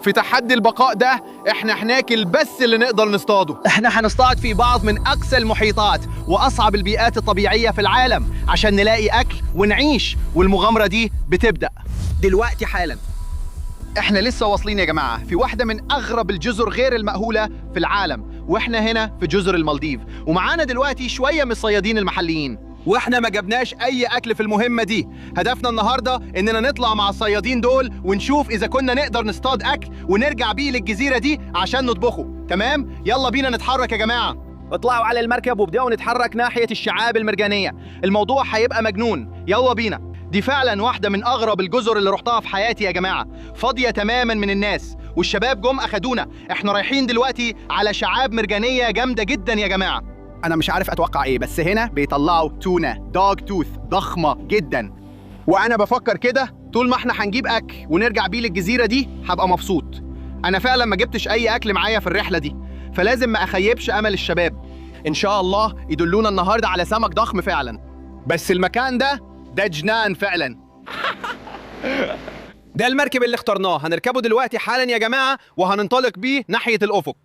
في تحدي البقاء ده احنا هناكل بس اللي نقدر نصطاده. احنا هنصطاد في بعض من أقسى المحيطات وأصعب البيئات الطبيعية في العالم عشان نلاقي أكل ونعيش، والمغامرة دي بتبدأ دلوقتي حالا. احنا لسه واصلين يا جماعة في واحدة من أغرب الجزر غير المأهولة في العالم، واحنا هنا في جزر المالديف، ومعانا دلوقتي شوية من الصيادين المحليين، واحنا ما جبناش أي أكل في المهمة دي. هدفنا النهاردة إننا نطلع مع الصيادين دول ونشوف إذا كنا نقدر نصطاد أكل ونرجع بيه للجزيرة دي عشان نطبخه. تمام؟ يلا بينا نتحرك يا جماعة. اطلعوا على المركب وابدأوا نتحرك ناحية الشعاب المرجانية. الموضوع هيبقى مجنون، يلا بينا. دي فعلا واحدة من أغرب الجزر اللي رحتها في حياتي يا جماعة، فاضية تماما من الناس، والشباب جم أخدونا. احنا رايحين دلوقتي على شعاب مرجانية جامدة جدا يا جماعة. أنا مش عارف أتوقع إيه، بس هنا بيطلعوا تونة دوغ توث ضخمة جدا، وأنا بفكر كده طول ما احنا هنجيب أكل ونرجع بيه للجزيرة دي هبقى مبسوط. أنا فعلا ما جبتش أي أكل معايا في الرحلة دي، فلازم ما أخيبش أمل الشباب. إن شاء الله يدلونا النهاردة على سمك ضخم فعلا. بس المكان ده جنان فعلا. ده المركب اللي اخترناه، هنركبه دلوقتي حالا يا جماعة وهننطلق بيه ناحية الأفق.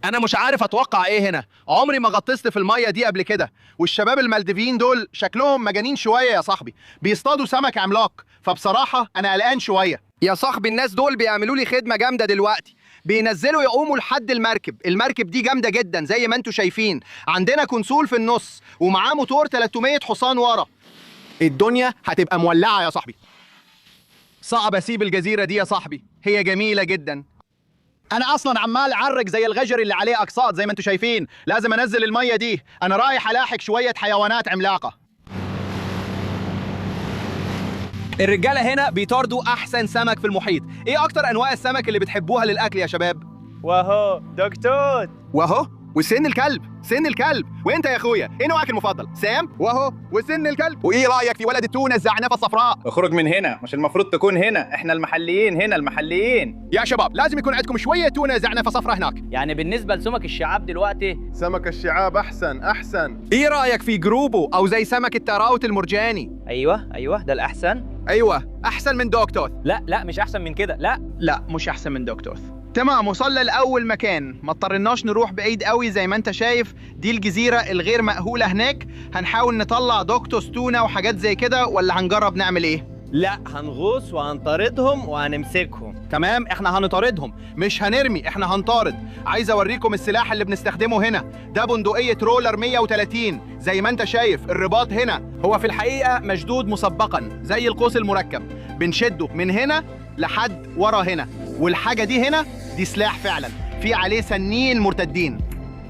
أنا مش عارف أتوقع إيه هنا، عمري ما غطست في المية دي قبل كده، والشباب المالديفيين دول شكلهم مجانين شوية يا صاحبي، بيصطادوا سمك عملاق، فبصراحة أنا قلقان شوية. يا صاحبي الناس دول بيعملوا لي خدمة جامدة دلوقتي، بينزلوا يقوموا لحد المركب دي جامدة جدا زي ما انتوا شايفين. عندنا كونسول في النص ومعاه موتور 300 حصان ورا. الدنيا هتبقى مولعة يا صاحبي. صعب اسيب الجزيرة دي يا صاحبي، هي جميلة جدا. انا اصلا عمال اعرق زي الغجر اللي عليه اقساط زي ما انتوا شايفين، لازم انزل المية دي. انا رايح الاحق شوية حيوانات عملاقة. الرجالة هنا بيطاردوا احسن سمك في المحيط. ايه اكتر انواع السمك اللي بتحبوها للاكل يا شباب؟ وهو دكتور. وهو وسن الكلب، سن الكلب. وانت يا اخويا ايه نوعك المفضل؟ سام وهو وسن الكلب. وايه رايك في ولد التونه الزعنفه الصفراء؟ اخرج من هنا، مش المفروض تكون هنا، احنا المحليين هنا المحليين. يا شباب لازم يكون عندكم شويه تونه زعنفه صفراء هناك. يعني بالنسبة لسمك الشعاب دلوقتي سمك الشعاب أحسن. ايه رايك في جروبو او زي سمك التراوت المرجاني؟ ايوه ده الاحسن. ايوه احسن من دوكتوث. لا مش احسن من كده، لا مش أحسن من دوكتوث. تمام، وصلنا لأول مكان، ما اضطرناش نروح بعيد قوي زي ما انت شايف. دي الجزيرة الغير مأهولة هناك. هنحاول نطلع دوكتوس تونة وحاجات زي كده، ولا هنجرب نعمل ايه؟ لا هنغوص وهنطاردهم وهنمسكهم. تمام، احنا هنطاردهم مش هنرمي، احنا هنطارد. عايز اوريكم السلاح اللي بنستخدمه هنا. ده بندقية رولر 130 زي ما انت شايف. الرباط هنا هو في الحقيقة مشدود مسبقا زي القوس المركب، بنشده من هنا لحد ورا هنا. والحاجة دي هنا دي سلاح فعلا في عليه سنين مرتدين.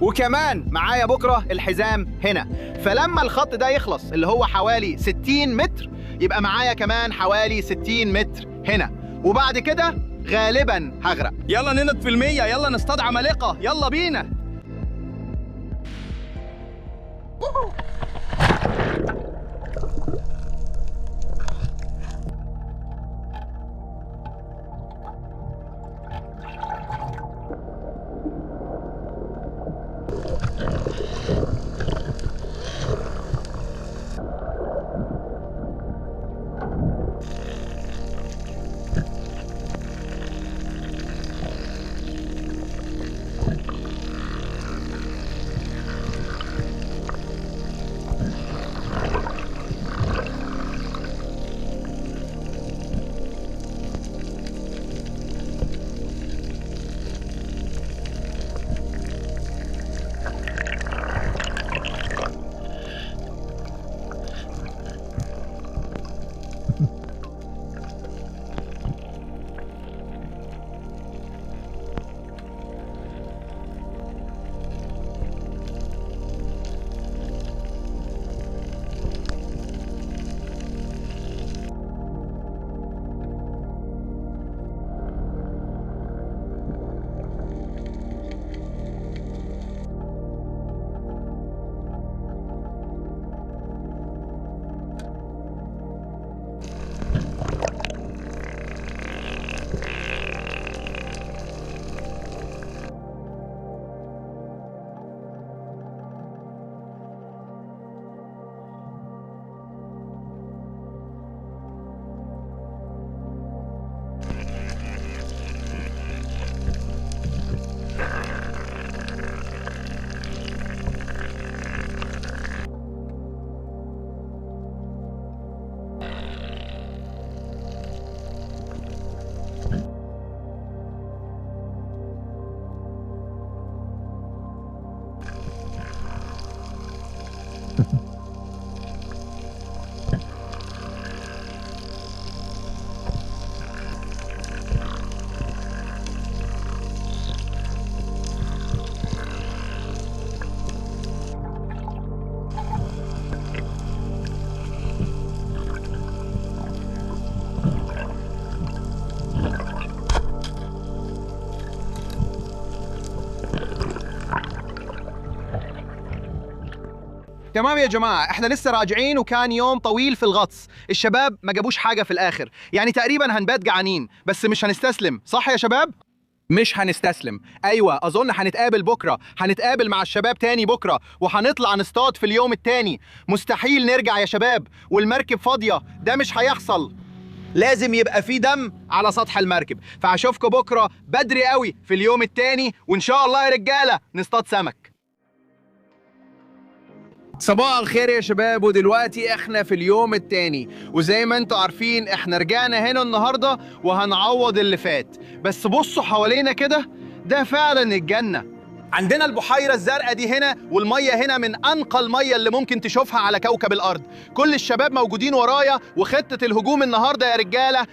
وكمان معايا بكرة الحزام هنا، فلما الخط ده يخلص اللي هو حوالي 60 متر يبقى معايا كمان حوالي 60 متر هنا، وبعد كده غالبا هغرق. يلا ننط في المية، يلا نصطاد عمالقة، يلا بينا. تمام يا جماعة، احنا لسه راجعين وكان يوم طويل في الغطس. الشباب ما جابوش حاجة في الآخر، يعني تقريبا هنبات جعانين، بس مش هنستسلم، صح يا شباب؟ مش هنستسلم. ايوه، اظن هنتقابل بكره، هنتقابل مع الشباب تاني بكره، وهنطلع نصطاد في اليوم التاني. مستحيل نرجع يا شباب والمركب فاضيه، ده مش هيحصل. لازم يبقى في دم على سطح المركب، فهشوفكم بكره بدري قوي في اليوم التاني، وان شاء الله يا رجاله نصطاد سمك. صباح الخير يا شباب، ودلوقتي احنا في اليوم التاني، وزي ما انتوا عارفين احنا رجعنا هنا النهارده وهنعوض اللي فات. بس بصوا حوالينا كده، ده فعلا الجنة. عندنا البحيرة الزرقاء دي هنا، والمية هنا من أنقى المية اللي ممكن تشوفها على كوكب الأرض. كل الشباب موجودين ورايا، وخطة الهجوم النهارده يا رجالة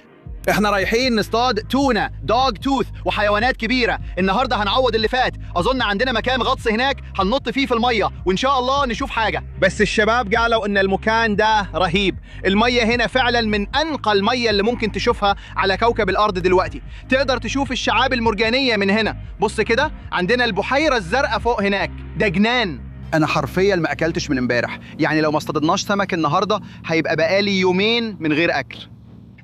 احنا رايحين نصطاد تونة، دوغ توث، وحيوانات كبيرة. النهارده هنعوض اللي فات. اظن عندنا مكان غطس هناك هننط فيه في المية، وان شاء الله نشوف حاجة. بس الشباب قالوا ان المكان ده رهيب. المية هنا فعلا من انقى المية اللي ممكن تشوفها على كوكب الارض دلوقتي. تقدر تشوف الشعاب المرجانية من هنا. بص كده، عندنا البحيرة الزرقاء فوق هناك، ده جنان. انا حرفيا ما اكلتش من امبارح، يعني لو ما اصطادناش سمك النهارده هيبقى بقالي يومين من غير اكل.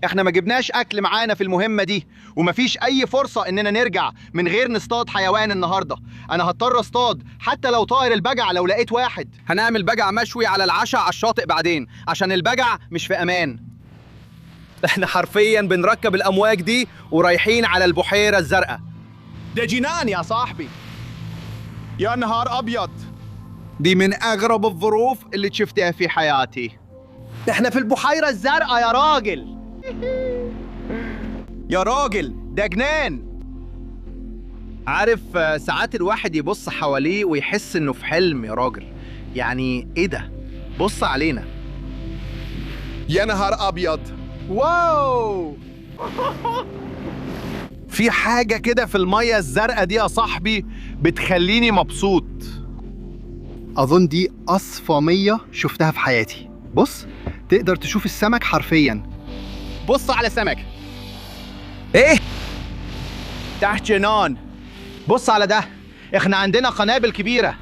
احنا ما جبناش اكل معانا في المهمة دي، ومفيش اي فرصة اننا نرجع من غير نصطاد حيوان النهاردة. انا هضطر اصطاد حتى لو طائر البجع لو لقيت واحد. هنعمل بجع مشوي على العشاء على الشاطئ بعدين، عشان البجع مش في امان. احنا حرفيا بنركب الامواج دي ورايحين على البحيرة الزرقاء. ده جنان يا صاحبي، يا نهار ابيض، دي من اغرب الظروف اللي شفتها في حياتي. احنا في البحيرة الزرقاء يا راجل. يا راجل ده جنان. عارف ساعات الواحد يبص حواليه ويحس انه في حلم يا راجل. يعني ايه ده؟ بص علينا. يا نهار ابيض، واو. في حاجة كده في المية الزرقاء دي يا صاحبي بتخليني مبسوط. أظن دي أصفى مية شفتها في حياتي. بص، تقدر تشوف السمك حرفياً. بص على سمك. إيه؟ تحت جنان. بص على ده، إحنا عندنا قنابل كبيرة.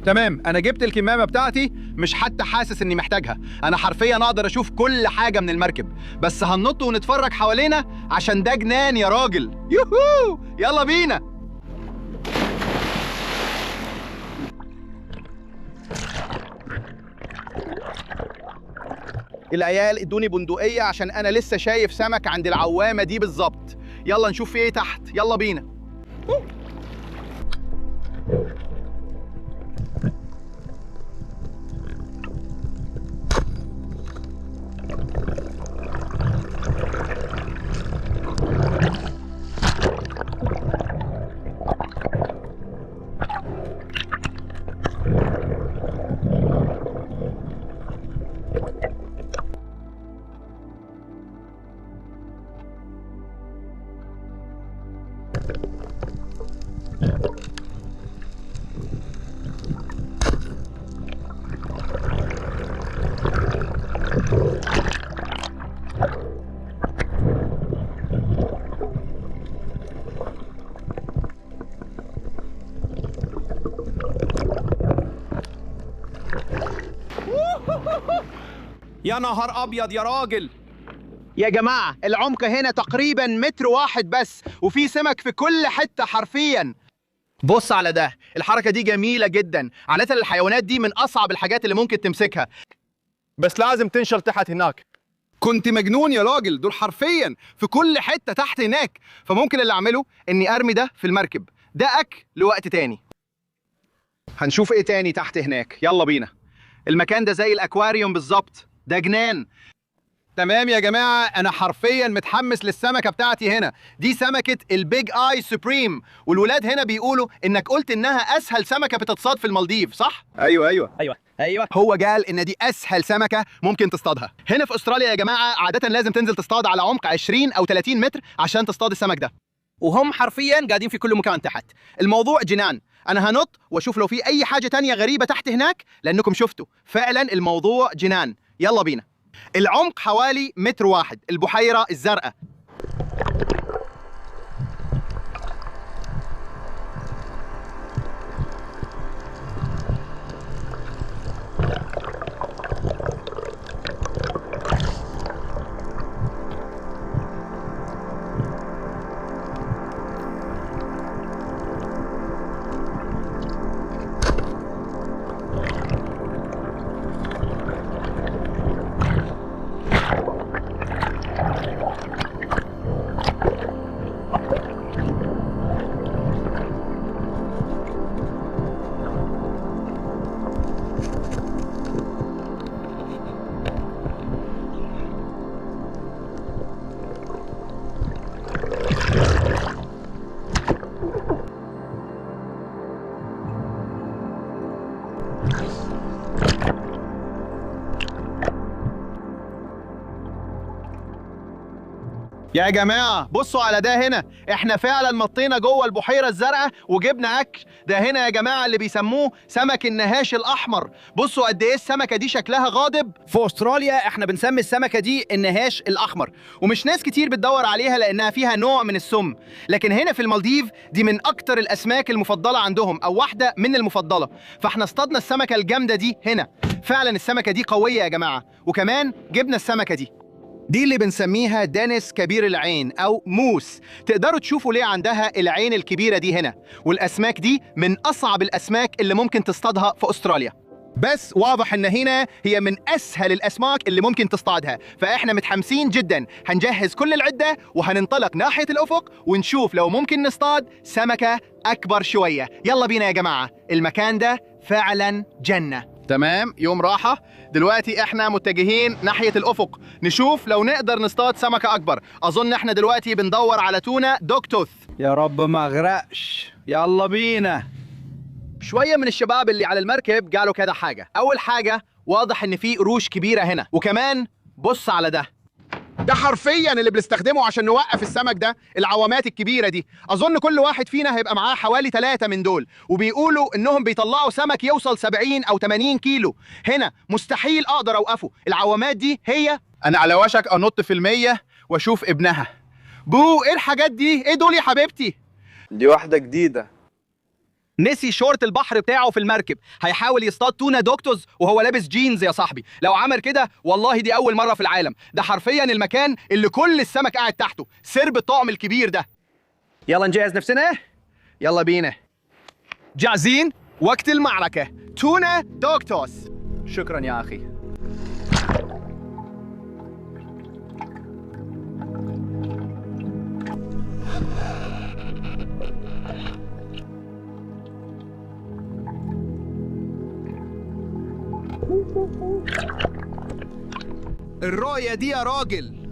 تمام، أنا جبت الكمامة بتاعتي، مش حتى حاسس إني محتاجها. أنا حرفياً أقدر أشوف كل حاجة من المركب، بس هننط ونتفرج حوالينا عشان ده جنان يا راجل. يوهو، يلا بينا. العيال ادوني بندقية عشان أنا لسه شايف سمك عند العوامة دي بالظبط. يلا نشوف في إيه تحت، يلا بينا. يا نهار أبيض يا راجل. يا جماعة العمق هنا تقريبا 1 متر بس، وفي سمك في كل حتة حرفيا. بص على ده، الحركة دي جميلة جدا. عادة الحيوانات دي من أصعب الحاجات اللي ممكن تمسكها، بس لازم تنشل تحت هناك. كنت مجنون يا راجل، دول حرفيا في كل حتة تحت هناك. فممكن اللي أعمله إني أرمي ده في المركب. ده أكل لوقت تاني. هنشوف إيه تاني تحت هناك، يلا بينا. المكان ده زي الأكواريوم بالظبط، ده جنان. تمام يا جماعة، أنا حرفياً متحمس للسمكة بتاعتي هنا. دي سمكة البيج آي سوبريم، والولاد هنا بيقولوا إنك قلت إنها أسهل سمكة بتصطاد في المالديف، صح؟ ايوه. هو قال إن دي أسهل سمكة ممكن تصطادها. هنا في أستراليا يا جماعة عادة لازم تنزل تصطاد على عمق 20 أو 30 متر عشان تصطاد السمك ده، وهم حرفياً قاعدين في كل مكان تحت. الموضوع جنان. أنا هنط وأشوف لو في أي حاجة تانية غريبة تحت هناك، لأنكم شفتوا فعلاً الموضوع جنان. يلا بينا. العمق حوالي 1 متر، البحيرة الزرقاء. يا جماعة بصوا على ده هنا، احنا فعلا مطينا جوه البحيرة الزرقاء وجبنا اكل. ده هنا يا جماعة اللي بيسموه سمك النهاش الاحمر. بصوا قد ايه السمكة دي شكلها غاضب. في استراليا احنا بنسمي السمكة دي النهاش الاحمر، ومش ناس كتير بتدور عليها لانها فيها نوع من السم. لكن هنا في المالديف دي من اكتر الاسماك المفضلة عندهم، او واحدة من المفضلة. فاحنا اصطادنا السمكة الجامدة دي هنا. فعلا السمكة دي قوية يا جماعة، وكمان جبنا السمكة دي اللي بنسميها دانس كبير العين أو موس. تقدروا تشوفوا ليه عندها العين الكبيرة دي هنا. والأسماك دي من أصعب الأسماك اللي ممكن تصطادها في أستراليا، بس واضح إن هنا هي من أسهل الأسماك اللي ممكن تصطادها. فإحنا متحمسين جدا، هنجهز كل العدة وهننطلق ناحية الأفق ونشوف لو ممكن نصطاد سمكة أكبر شوية. يلا بينا يا جماعة، المكان ده فعلا جنة. تمام، يوم راحة. دلوقتي احنا متجهين ناحية الأفق نشوف لو نقدر نصطاد سمكة أكبر. أظن احنا دلوقتي بندور على تونة دوغتوث. يا رب ما اغرقش، يلا بينا. شوية من الشباب اللي على المركب قالوا كده حاجة. أول حاجة، واضح إن في قروش كبيرة هنا، وكمان بص على ده حرفيا اللي بنستخدمه عشان نوقف السمك ده، العوامات الكبيرة دي. أظن كل واحد فينا هيبقى معاه حوالي 3 من دول، وبيقولوا إنهم بيطلعوا سمك يوصل 70 أو 80 كيلو. هنا مستحيل أقدر أوقفه. العوامات دي هي، أنا على وشك أنط في المية وأشوف ابنها. بو إيه الحاجات دي؟ إيه دول يا حبيبتي؟ دي واحدة جديدة. نسي شورت البحر بتاعه في المركب، هيحاول يصطاد تونة دوكتوز وهو لابس جينز يا صاحبي. لو عمل كده والله دي أول مرة في العالم. ده حرفيا المكان اللي كل السمك قاعد تحته، سرب الطعم الكبير ده. يلا نجهز نفسنا، يلا بينا. جاهزين؟ وقت المعركة. تونة دوكتوز. شكرا يا أخي. الرؤية دي يا راجل.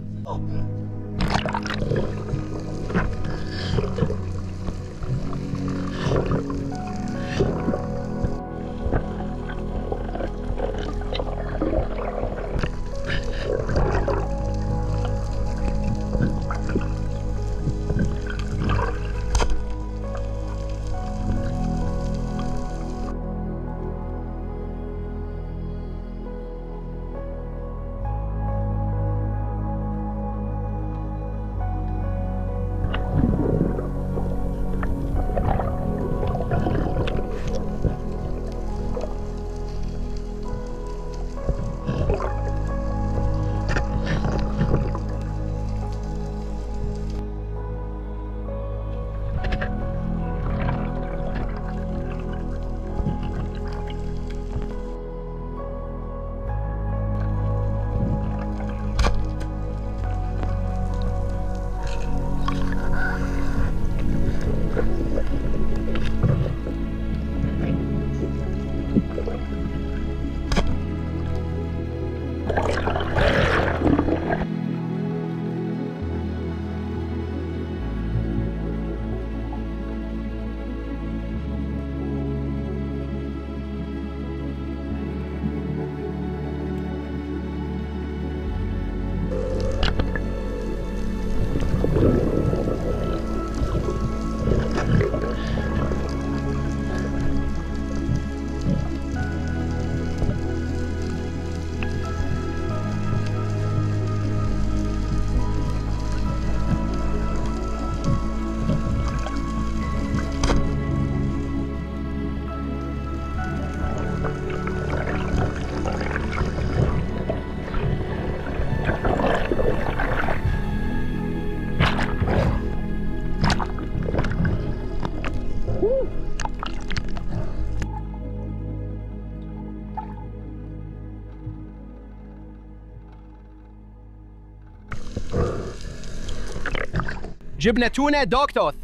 جبنا تونة دوكتوث.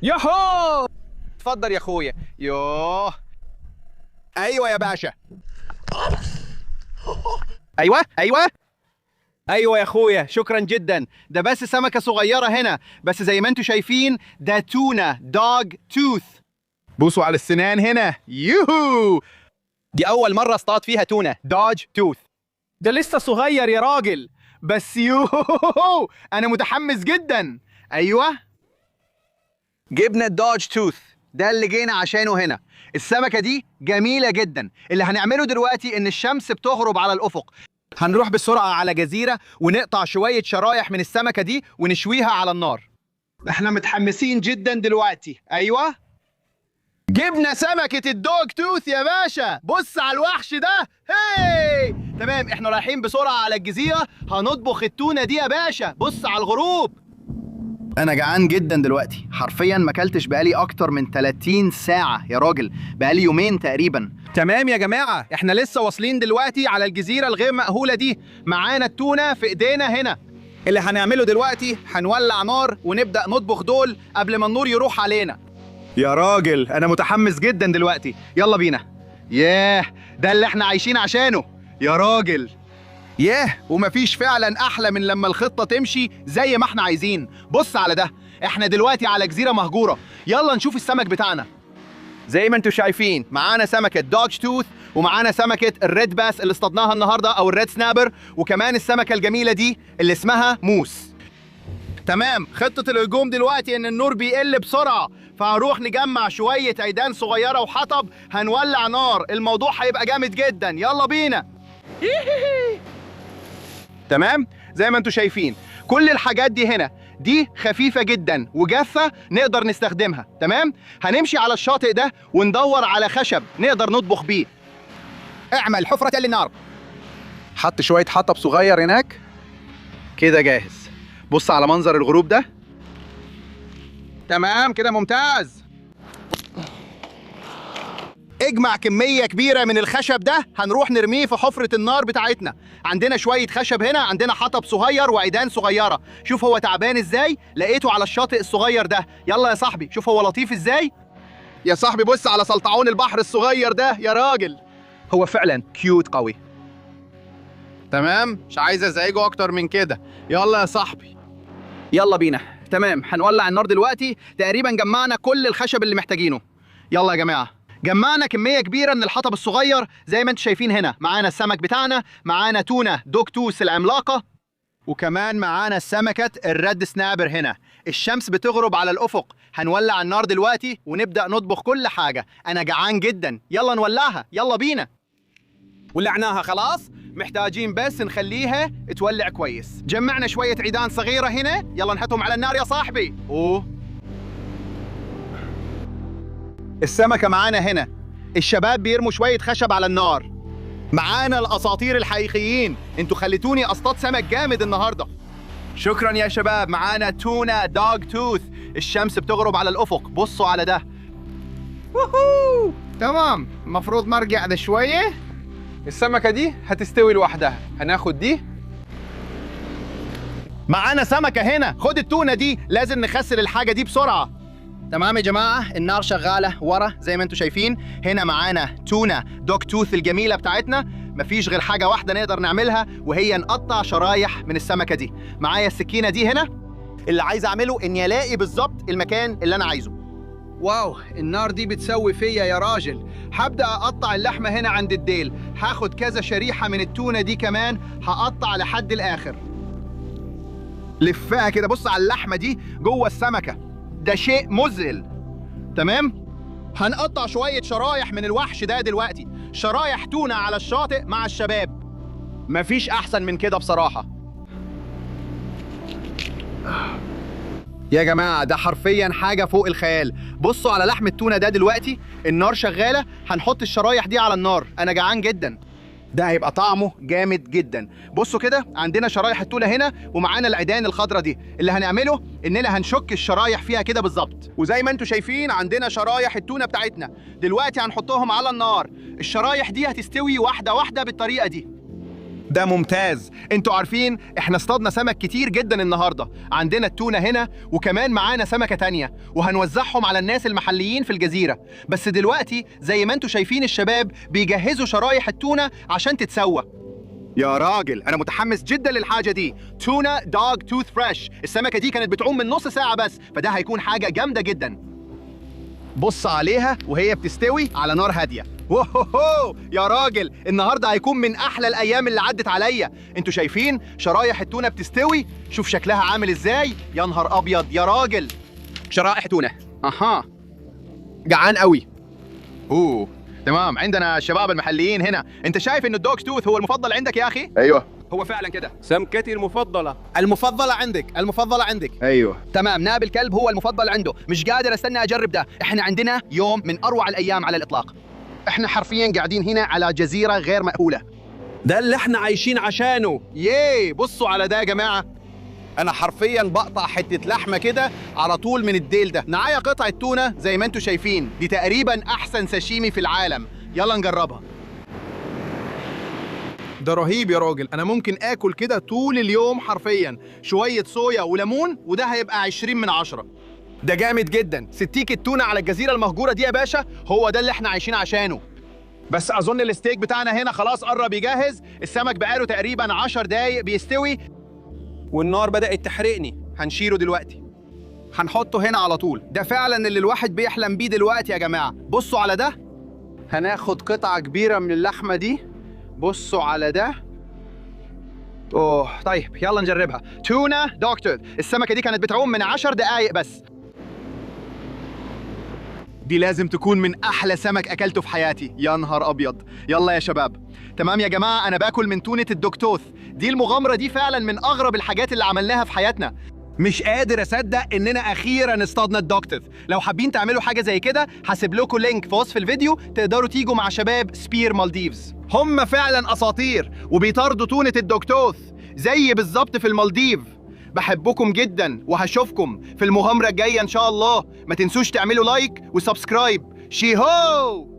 يوهو، اتفضل يا اخويا. يوه، ايوه يا باشا. ايوه ايوه ايوه يا اخويا، شكرا جدا. ده بس سمكة صغيرة هنا، بس زي ما انتم شايفين ده تونة دوغ توث. بوسوا على السنان هنا. يوهو. دي اول مرة اصطاد فيها تونة دوغ توث. ده لسه صغير يا راجل، بس يوهو انا متحمس جدا. ايوه جبنا الدوج توث ده اللي جينا عشانه هنا. السمكة دي جميلة جدا. اللي هنعمله دلوقتي ان الشمس بتغرب على الافق، هنروح بسرعة على جزيرة ونقطع شوية شرايح من السمكة دي ونشويها على النار. احنا متحمسين جدا دلوقتي. ايوه جبنا سمكة الدوغ توث يا باشا. بص على الوحش ده. هاي تمام، احنا رايحين بسرعة على الجزيرة هنطبخ التونة دي يا باشا. بص على الغروب. انا جعان جدا دلوقتي، حرفيا ما اكلتش بقالي اكتر من 30 ساعة يا راجل، بقالي يومين تقريبا. تمام يا جماعة، احنا لسه واصلين دلوقتي على الجزيرة الغير مأهولة دي. معانا التونة في ايدينا هنا. اللي هنعمله دلوقتي هنولع نار ونبدأ نطبخ دول قبل ما النور يروح علينا. يا راجل انا متحمس جدا دلوقتي، يلا بينا. ياه، ده اللي احنا عايشين عشانه يا راجل. ياه، ومفيش فعلا احلى من لما الخطة تمشي زي ما احنا عايزين. بص على ده، احنا دلوقتي على جزيرة مهجورة. يلا نشوف السمك بتاعنا. زي ما انتم شايفين معانا سمكة دوج توث، ومعانا سمكة الريد باس اللي اصطادناها النهاردة او الريد سنابر، وكمان السمكة الجميلة دي اللي اسمها موس. تمام، خطة الهجوم دلوقتي ان النور بيقل بسرعة، فهنروح نجمع شوية عيدان صغيرة وحطب، هنولع نار. الموضوع هيبقى جامد جدا. يلا بينا. تمام، زي ما انتم شايفين كل الحاجات دي هنا دي خفيفة جدا وجافة نقدر نستخدمها. تمام، هنمشي على الشاطئ ده وندور على خشب نقدر نطبخ بيه. اعمل حفرة للنار. حط شوية حطب صغير هناك كده جاهز. بص على منظر الغروب ده. تمام كده، ممتاز. اجمع كمية كبيرة من الخشب ده، هنروح نرميه في حفرة النار بتاعتنا. عندنا شوية خشب هنا، عندنا حطب صغير وعيدان صغيرة. شوف هو تعبان ازاي، لقيته على الشاطئ الصغير ده. يلا يا صاحبي، شوف هو لطيف ازاي. يا صاحبي بص على سلطعون البحر الصغير ده يا راجل. هو فعلا كيوت قوي. تمام، مش عايز ازعجه اكتر من كده. يلا يا صاحبي. يلا بينا. تمام، هنولع النار دلوقتي. تقريبا جمعنا كل الخشب اللي محتاجينه. يلا يا جماعة، جمعنا كمية كبيرة من الحطب الصغير زي ما انتم شايفين هنا. معانا السمك بتاعنا، معانا تونة دوغ توث العملاقة، وكمان معانا سمكة الريد سنابر هنا. الشمس بتغرب على الأفق، هنولع النار دلوقتي ونبدأ نطبخ كل حاجة. أنا جعان جدا، يلا نولعها. يلا بينا. ولعناها خلاص، محتاجين بس نخليها تولع كويس. جمعنا شوية عيدان صغيرة هنا، يلا نحطهم على النار يا صاحبي. السمكة معانا هنا. الشباب بيرموا شوية خشب على النار. معانا الأساطير الحقيقيين. انتوا خليتوني أصطاد سمك جامد النهاردة. شكرا يا شباب. معانا تونة دوغ توث. الشمس بتغرب على الأفق، بصوا على ده. ووهو. تمام، المفروض نرجع ده شوية. السمكة دي هتستوي لوحدها، هناخد دي. معانا سمكة هنا، خد التونة دي، لازم نغسل الحاجة دي بسرعة. تمام يا جماعة، النار شغالة ورا زي ما انتم شايفين. هنا معانا تونة دوغ توث الجميلة بتاعتنا. مفيش غير حاجة واحدة نقدر نعملها، وهي نقطع شرايح من السمكة دي. معايا السكينة دي هنا. اللي عايز اعمله اني الاقي بالظبط المكان اللي انا عايزه. واو، النار دي بتسوي فيا يا راجل. هبدأ اقطع اللحمة هنا عند الديل. هاخد كذا شريحة من التونة دي كمان، هقطع لحد الاخر. لفها كده، بص على اللحمة دي جوه السمكة، ده شيء مذهل. تمام، هنقطع شوية شرايح من الوحش ده دلوقتي. شرايح تونة على الشاطئ مع الشباب، مفيش أحسن من كده بصراحة. يا جماعة ده حرفيا حاجة فوق الخيال. بصوا على لحم التونة ده دلوقتي، النار شغالة. هنحط الشرايح دي على النار. أنا جعان جدا، ده هيبقى طعمه جامد جدا. بصوا كده، عندنا شرايح التونة هنا ومعانا العيدان الخضرة دي. اللي هنعمله اننا هنشك الشرايح فيها كده بالظبط، وزي ما انتم شايفين عندنا شرايح التونة بتاعتنا. دلوقتي هنحطهم على النار. الشرايح دي هتستوي واحدة واحدة بالطريقة دي. ده ممتاز. انتوا عارفين احنا اصطادنا سمك كتير جدا النهارده. عندنا التونة هنا وكمان معانا سمكة تانية، وهنوزعهم على الناس المحليين في الجزيرة. بس دلوقتي زي ما انتوا شايفين الشباب بيجهزوا شرايح التونة عشان تتسوى. يا راجل انا متحمس جدا للحاجه دي. تونه دوغ توث فريش، السمكه دي كانت بتعوم من نص ساعه بس، فده هيكون حاجه جامده جدا. بص عليها وهي بتستوي على نار هاديه. ووهو يا راجل، النهارده هيكون من احلى الايام اللي عدت عليا. انتوا شايفين شرايح التونه بتستوي؟ شوف شكلها عامل ازاي. يا نهار ابيض يا راجل، شرائح تونه. اها جعان قوي. تمام. عندنا الشباب المحليين هنا. انت شايف ان الدوغ توث هو المفضل عندك يا اخي؟ ايوه هو فعلا كده. سمكتي المفضلة. المفضله عندك. ايوه. تمام، ناب الكلب هو المفضل عنده. مش قادر استنى اجرب ده. احنا عندنا يوم من اروع الايام على الاطلاق. احنا حرفيا قاعدين هنا على جزيره غير مأهوله. ده اللي احنا عايشين عشانه. ياي بصوا على ده يا جماعه. انا حرفيا بقطع حته لحمه كده على طول من الديل ده. معايا قطعه تونه زي ما انتم شايفين، دي تقريبا احسن ساشيمي في العالم. يلا نجربها. ده رهيب يا راجل، انا ممكن اكل كده طول اليوم حرفيا. شويه صويا وليمون وده هيبقى 20 من 10. ده جامد جدا. ستيك التونه على الجزيره المهجوره دي يا باشا، هو ده اللي احنا عايشين عشانه. بس اظن الستيك بتاعنا هنا خلاص قرب يجهز. السمك بقاله تقريبا 10 دقايق بيستوي. والنار بدأت تحرقني. هنشيله دلوقتي، هنحطه هنا على طول. ده فعلا اللي الواحد بيحلم بيه دلوقتي يا جماعه. بصوا على ده. هناخد قطعه كبيره من اللحمه دي. بصوا على ده. طيب يلا نجربها. تونه دكتور، السمكه دي كانت بتعوم من 10 دقايق بس. دي لازم تكون من احلى سمك اكلته في حياتي. يا نهار ابيض. يلا يا شباب. تمام يا جماعه، انا باكل من تونه الدوغ توث. دي المغامره دي فعلا من اغرب الحاجات اللي عملناها في حياتنا. مش قادر اصدق اننا اخيرا اصطادنا الدوغ توث. لو حابين تعملوا حاجه زي كده هسيب لكم لينك في وصف الفيديو، تقدروا تيجوا مع شباب سبير مالديفز. هم فعلا اساطير وبيطاردوا تونه الدوغ توث زي بالظبط في المالديف. بحبكم جدا وهشوفكم في المغامره الجايه ان شاء الله. ما تنسوش تعملوا لايك وسبسكرايب. شي هو.